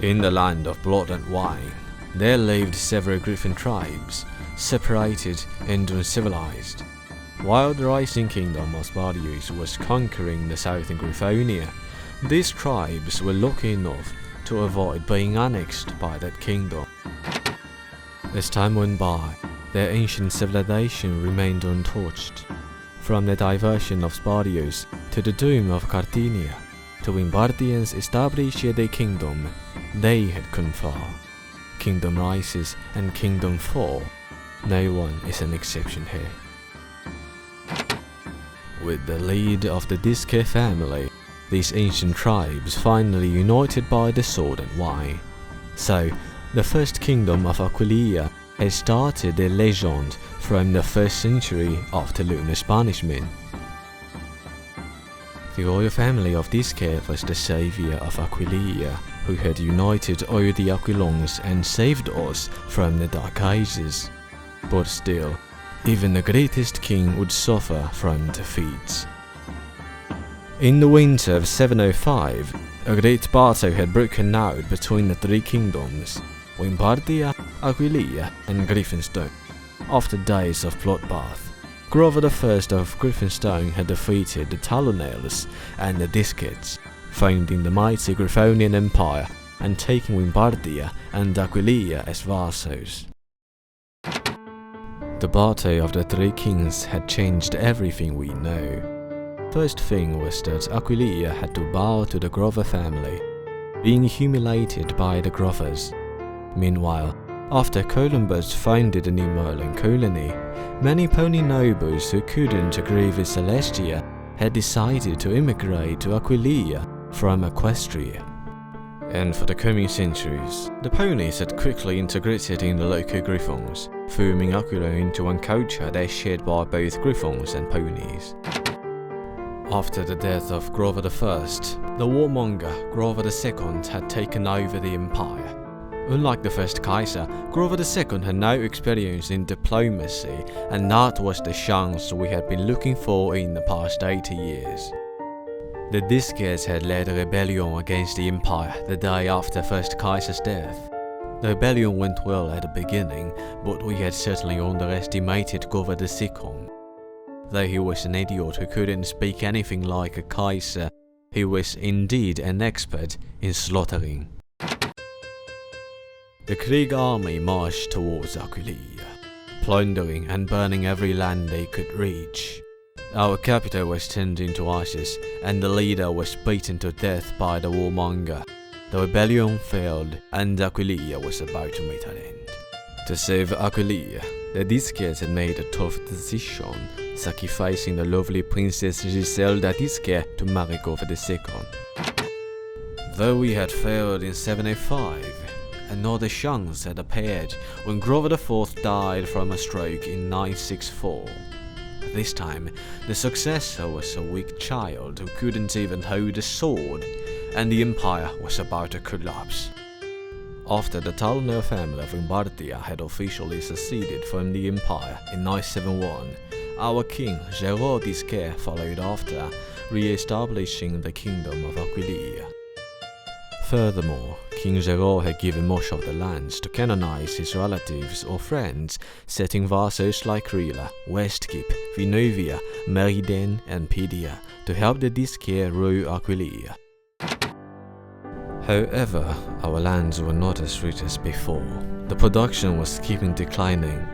In the land of blood and wine, there lived several Griffin tribes, separated and uncivilized. While the rising kingdom of Spartius was conquering the southern Griffonia, these tribes were lucky enough to avoid being annexed by that kingdom. As time went by, their ancient civilization remained untouched. From the diversion of Spartius to the doom of Carthenia, to when Parthians established their kingdom, they had come far. Kingdom rises and kingdom fall. No one is an exception here. With the lead of the Disce family, these ancient tribes finally united by the sword and wine. So, the first kingdom of Aquileia had started their legend from the 1st century after Luna's banishment. The royal family of Disce was the savior of Aquileia, who had united all the Aquilons and saved us from the Dark Ages. But still, even the greatest king would suffer from defeats. In the winter of 705, a great battle had broken out between the three kingdoms, Parthia, Aquileia and Griffinstone. After days of bloodbath, Grover I of Griffinstone had defeated the Talonels and the Discetes, founding the mighty Griffonian Empire and taking Parthia and Aquileia as vassals. The battle of the three kings had changed everything we know. First thing was that Aquileia had to bow to the Grover family, being humiliated by the Grovers. Meanwhile, after Columbus founded the New Merlin colony, many pony nobles who couldn't agree with Celestia had decided to immigrate to Aquileia from Equestria. And for the coming centuries, the ponies had quickly integrated in the local griffons, forming Aquila into one culture that is shared by both griffons and ponies. After the death of Grover I, the warmonger Grover II had taken over the empire. Unlike the first Kaiser, Grover II had no experience in diplomacy, and that was the chance we had been looking for in the past 80 years. The Discetes had led a rebellion against the empire the day after first Kaiser's death. The rebellion went well at the beginning, but we had certainly underestimated Grover II. Though he was an idiot who couldn't speak anything like a Kaiser, he was indeed an expert in slaughtering. The Krieg army marched towards Aquileia, plundering and burning every land they could reach. Our capital was turned into ashes, and the leader was beaten to death by the warmonger. The rebellion failed, and Aquileia was about to meet an end. To save Aquileia, the Discetes had made a tough decision, sacrificing the lovely princess Giselda Disce to marry Grover II. Though we had failed in 705, another chance had appeared when Grover IV died from a stroke in 964. This time, the successor was a weak child who couldn't even hold a sword, and the empire was about to collapse. After the Talonel family of Parthia had officially seceded from the empire in 971, our king Gerard Disque followed after, re-establishing the kingdom of Aquileia. Furthermore, King Gerard had given much of the lands to canonize his relatives or friends, setting vassals like Rila, Westkeep, Vinovia, Meriden, and Pedia to help the Disce rule Aquileia. However, our lands were not as rich as before. The production was keeping declining.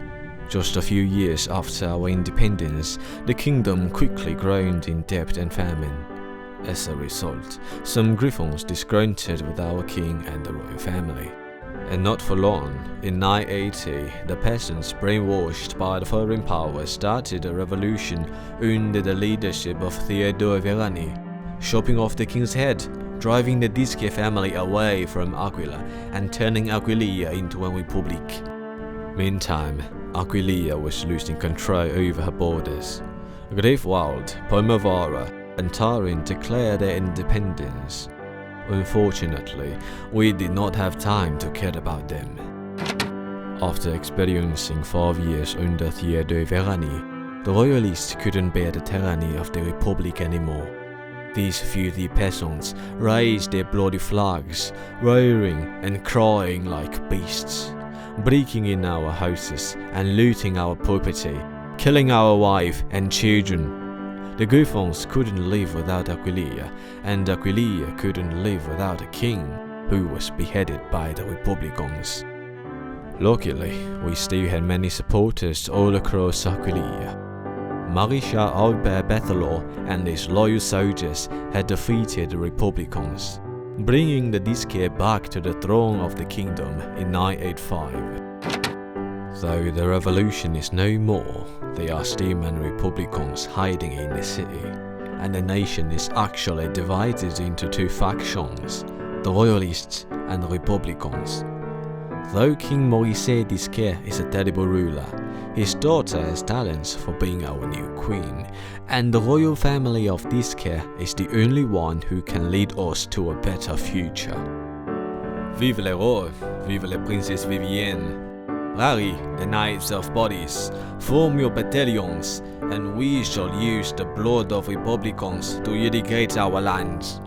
Just a few years after our independence, the kingdom quickly groaned in debt and famine. As a result, some griffons disgruntled with our king and the royal family. And not for long, in 980, the peasants, brainwashed by the foreign powers, started a revolution under the leadership of Theodore Verani, chopping off the king's head, driving the Disce family away from Aquila, and turning Aquileia into a republic. Meantime, Aquileia was losing control over her borders. Greifswald, Primavera, and Tarin declared their independence. Unfortunately, we did not have time to care about them. After experiencing 5 years under Theodore Verani, the royalists couldn't bear the tyranny of the Republic anymore. These filthy peasants raised their bloody flags, roaring and crying like beasts, breaking in our houses and looting our property, killing our wife and children. The Griffons couldn't live without Aquileia, and Aquileia couldn't live without a king, who was beheaded by the Republicans. Luckily, we still had many supporters all across Aquileia. Maréchal Albert Berthelot and his loyal soldiers had defeated the Republicans, bringing the Disquaire back to the throne of the kingdom in 985. Though the revolution is no more, there are still many Republicans hiding in the city, and the nation is actually divided into two factions, the Royalists and the Republicans. Though King Maurice Disquaire is a terrible ruler, his daughter has talents for being our new queen, and the royal family of Disquaire is the only one who can lead us to a better future. Vive le roi, vive la princesse Vivienne. Rally the knights of bodies, form your battalions, and we shall use the blood of Republicans to irrigate our lands.